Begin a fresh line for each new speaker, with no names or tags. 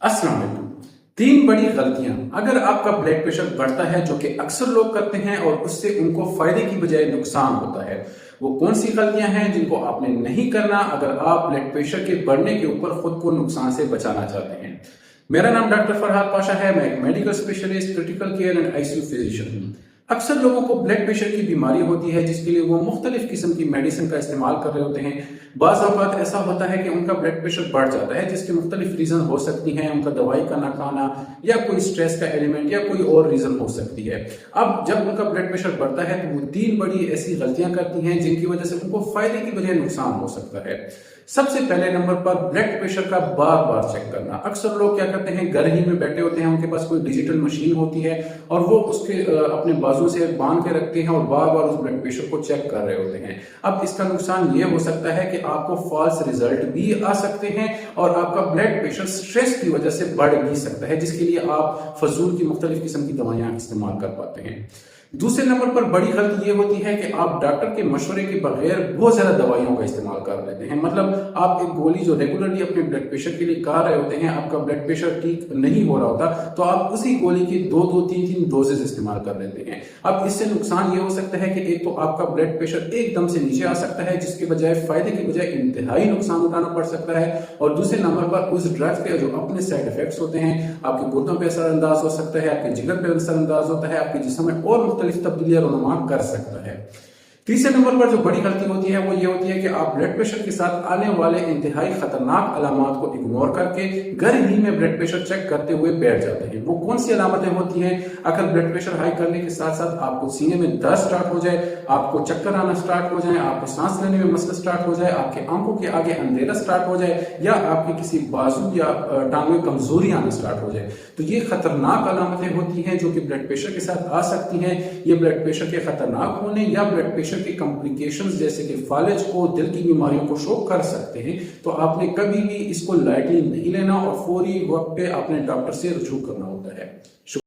अस्सलाम वालेकुम। तीन बड़ी गलतियां अगर आपका ब्लड प्रेशर बढ़ता है जो कि अक्सर लोग करते हैं और उससे उनको फायदे की बजाय नुकसान होता है। वो कौन सी गलतियां हैं जिनको आपने नहीं करना अगर आप ब्लड प्रेशर के बढ़ने के ऊपर खुद को नुकसान से बचाना चाहते हैं। मेरा नाम डॉक्टर फरहाद पाशा है। मैं एक medical specialist, critical care and ICU physician हूँ। अक्सर लोगों को ब्लड प्रेशर की बीमारी होती है जिसके लिए वो मुख्तलिफ किस्म की मेडिसिन का इस्तेमाल कर रहे होते हैं। बाज़ औक़ात ऐसा होता है कि उनका ब्लड प्रेशर बढ़ जाता है जिसके मुख्तलिफ रीज़न हो सकती हैं, उनका दवाई का ना खाना या कोई स्ट्रेस का एलिमेंट या कोई और रीज़न हो सकती है। अब जब उनका ब्लड प्रेशर बढ़ता है तो वो तीन बड़ी ऐसी गलतियां करती हैं जिनकी वजह से उनको फायदे की बजाय नुकसान हो सकता है। सबसे पहले नंबर पर ब्लड प्रेशर का बार बार चेक करना। अक्सर लोग क्या करते हैं, घर ही में बैठे होते हैं, उनके पास कोई डिजिटल मशीन होती है और वो उसके अपने बाजू से बांध के रखते हैं और बार बार उस ब्लड प्रेशर को चेक कर रहे होते हैं। अब इसका नुकसान ये हो सकता है कि आपको फॉल्स रिजल्ट भी आ सकते हैं और आपका ब्लड प्रेशर स्ट्रेस की वजह से बढ़ भी सकता है जिसके लिए आप फजूल की मुख्तलिफ किस्म की दवाइयां इस्तेमाल कर पाते हैं। दूसरे नंबर पर बड़ी गलती ये होती है कि आप डॉक्टर के मशवरे के बगैर बहुत ज्यादा दवाइयों का इस्तेमाल कर लेते हैं। मतलब आप एक गोली जो रेगुलरली अपने ब्लड प्रेशर के लिए खा रहे होते हैं, आपका ब्लड प्रेशर ठीक नहीं हो रहा होता तो आप उसी गोली के दो दो तीन तीन डोजेज इस्तेमाल कर लेते हैं। अब इससे नुकसान ये हो सकता है कि एक तो आपका ब्लड प्रेशर एकदम से नीचे आ सकता है जिसके बजाय फायदे की बजाय इंतहाई नुकसान उठाना पड़ सकता है। और दूसरे नंबर पर उस ड्रग्स के जो अपने साइड इफेक्ट्स होते हैं, आपके गुर्दों पर असरअंदाज हो सकता है, आपके जिगर पर असरअंदाज होता है, आपके जिस्म में और मुख्तलिफ तब्दीलियां रुनुमा कर सकता है। तीसरे नंबर पर जो बड़ी गलती होती है वो ये होती है कि आप ब्लड प्रेशर के साथ आने वाले इंतहाई खतरनाक अलामत को इग्नोर करके घर ही में ब्लड प्रेशर चेक करते हुए बैठ जाते हैं। वो कौन सी अलामतें होती हैं? अगर ब्लड प्रेशर हाई करने के साथ साथ आपको सीने में दर्द स्टार्ट हो जाए, आपको चक्कर आना स्टार्ट हो जाए, आपको सांस लेने में मसला स्टार्ट हो जाए, आपके आंखों के आगे अंधेरा स्टार्ट हो जाए या आपके किसी बाजू या टांग में कमजोरी आना स्टार्ट हो जाए, तो ये खतरनाक अलामतें होती हैं जो कि ब्लड प्रेशर के साथ आ सकती हैं। ये ब्लड प्रेशर के खतरनाक होने या ब्लड प्रेशर की कॉम्प्लिकेशंस जैसे कि फालिज को, दिल की बीमारियों को शो कर सकते हैं। तो आपने कभी भी इसको लाइटली नहीं लेना और फौरी वक्त पे अपने डॉक्टर से रुजू करना होता है।